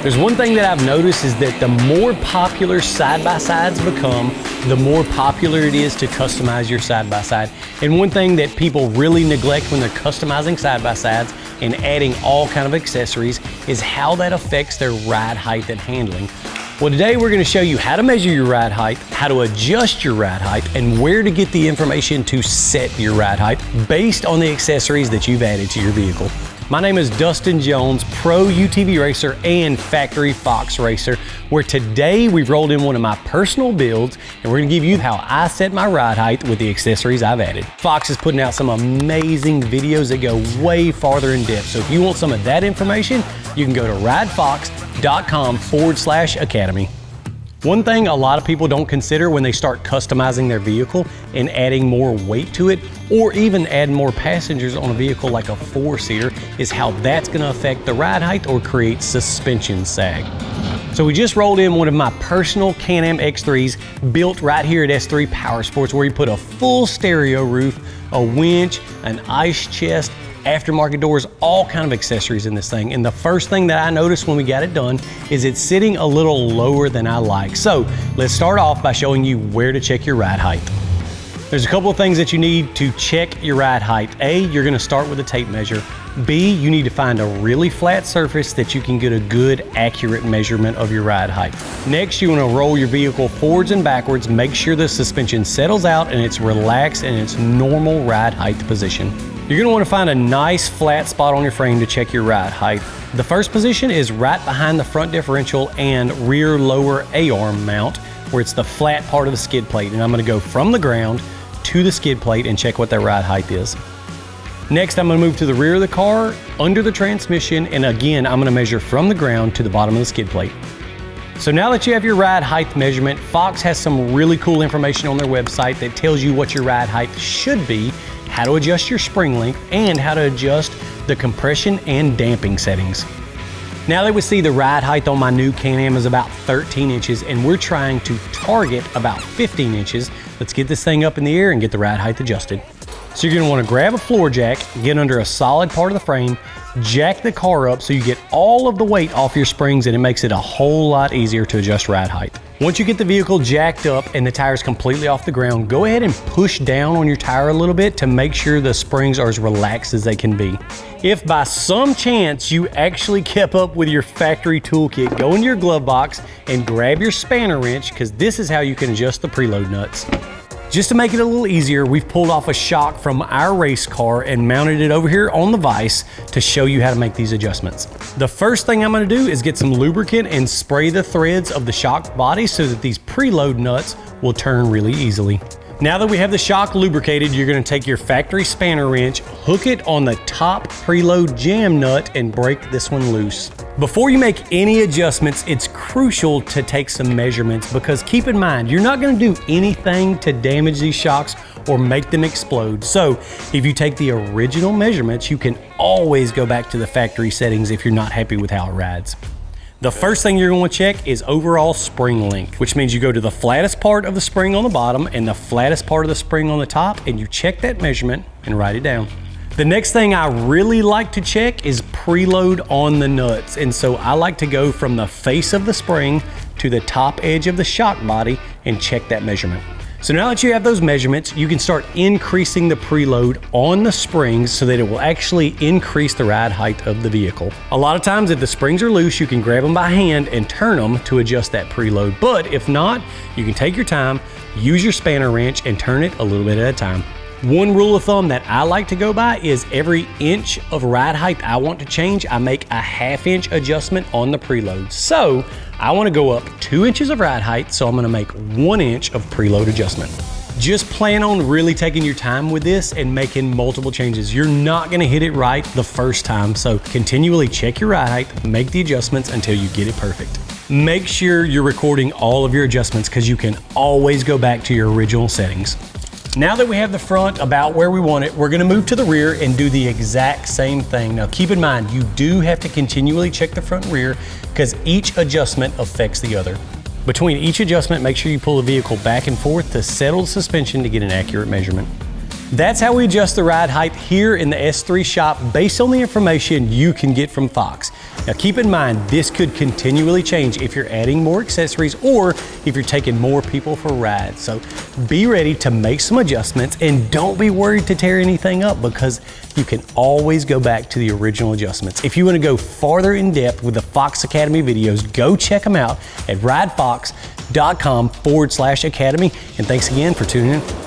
There's one thing that I've noticed is that the more popular side-by-sides become, the more popular it is to customize your side-by-side. And one thing that people really neglect when they're customizing side-by-sides and adding all kind of accessories is how that affects their ride height and handling. Well, today we're going to show you how to measure your ride height, how to adjust your ride height, and where to get the information to set your ride height based on the accessories that you've added to your vehicle. My name is Dustin Jones, pro UTV racer and factory Fox racer, where today we've rolled in one of my personal builds and we're gonna give you how I set my ride height with the accessories I've added. Fox is putting out some amazing videos that go way farther in depth. So if you want some of that information, you can go to ridefox.com/academy. One thing a lot of people don't consider when they start customizing their vehicle and adding more weight to it, or even adding more passengers on a vehicle like a 4-seater, is how that's gonna affect the ride height or create suspension sag. So we just rolled in one of my personal Can-Am X3s built right here at S3 Power Sports, where you put a full stereo roof, a winch, an ice chest, aftermarket doors, all kind of accessories in this thing. And the first thing that I noticed when we got it done is it's sitting a little lower than I like. So let's start off by showing you where to check your ride height. There's a couple of things that you need to check your ride height. A, you're gonna start with a tape measure. B, you need to find a really flat surface that you can get a good, accurate measurement of your ride height. Next, you wanna roll your vehicle forwards and backwards, make sure the suspension settles out and it's relaxed in its normal ride height position. You're gonna wanna find a nice flat spot on your frame to check your ride height. The first position is right behind the front differential and rear lower A-arm mount, where it's the flat part of the skid plate. And I'm gonna go from the ground to the skid plate and check what that ride height is. Next, I'm gonna move to the rear of the car, under the transmission, and again, I'm gonna measure from the ground to the bottom of the skid plate. So now that you have your ride height measurement, Fox has some really cool information on their website that tells you what your ride height should be, how to adjust your spring length, and how to adjust the compression and damping settings. Now that we see the ride height on my new Can-Am is about 13 inches and we're trying to target about 15 inches, let's get this thing up in the air and get the ride height adjusted. So you're gonna wanna grab a floor jack, get under a solid part of the frame, jack the car up so you get all of the weight off your springs, and it makes it a whole lot easier to adjust ride height. Once you get the vehicle jacked up and the tires completely off the ground, go ahead and push down on your tire a little bit to make sure the springs are as relaxed as they can be. If by some chance you actually kept up with your factory toolkit, go into your glove box and grab your spanner wrench, because this is how you can adjust the preload nuts. Just to make it a little easier, we've pulled off a shock from our race car and mounted it over here on the vise to show you how to make these adjustments. The first thing I'm gonna do is get some lubricant and spray the threads of the shock body so that these preload nuts will turn really easily. Now that we have the shock lubricated, you're gonna take your factory spanner wrench, hook it on the top preload jam nut, and break this one loose. Before you make any adjustments, it's crucial to take some measurements, because keep in mind, you're not gonna do anything to damage these shocks or make them explode. So if you take the original measurements, you can always go back to the factory settings if you're not happy with how it rides. The first thing you're going to check is overall spring length, which means you go to the flattest part of the spring on the bottom and the flattest part of the spring on the top, and you check that measurement and write it down. The next thing I really like to check is preload on the nuts. And so I like to go from the face of the spring to the top edge of the shock body and check that measurement. So now that you have those measurements, you can start increasing the preload on the springs so that it will actually increase the ride height of the vehicle. A lot of times if the springs are loose, you can grab them by hand and turn them to adjust that preload. But if not, you can take your time, use your spanner wrench, and turn it a little bit at a time. One rule of thumb that I like to go by is every inch of ride height I want to change, I make a ½ inch adjustment on the preload. So I want to go up 2 inches of ride height, so I'm going to make 1 inch of preload adjustment. Just plan on really taking your time with this and making multiple changes. You're not going to hit it right the first time, so continually check your ride height, make the adjustments until you get it perfect. Make sure you're recording all of your adjustments, because you can always go back to your original settings. Now that we have the front about where we want it, we're gonna move to the rear and do the exact same thing. Now keep in mind, you do have to continually check the front and rear, because each adjustment affects the other. Between each adjustment, make sure you pull the vehicle back and forth to settle the suspension to get an accurate measurement. That's how we adjust the ride height here in the S3 shop based on the information you can get from Fox. Now keep in mind, this could continually change if you're adding more accessories or if you're taking more people for rides. So be ready to make some adjustments and don't be worried to tear anything up because you can always go back to the original adjustments. If you want to go farther in depth with the Fox Academy videos, go check them out at ridefox.com/academy. And thanks again for tuning in.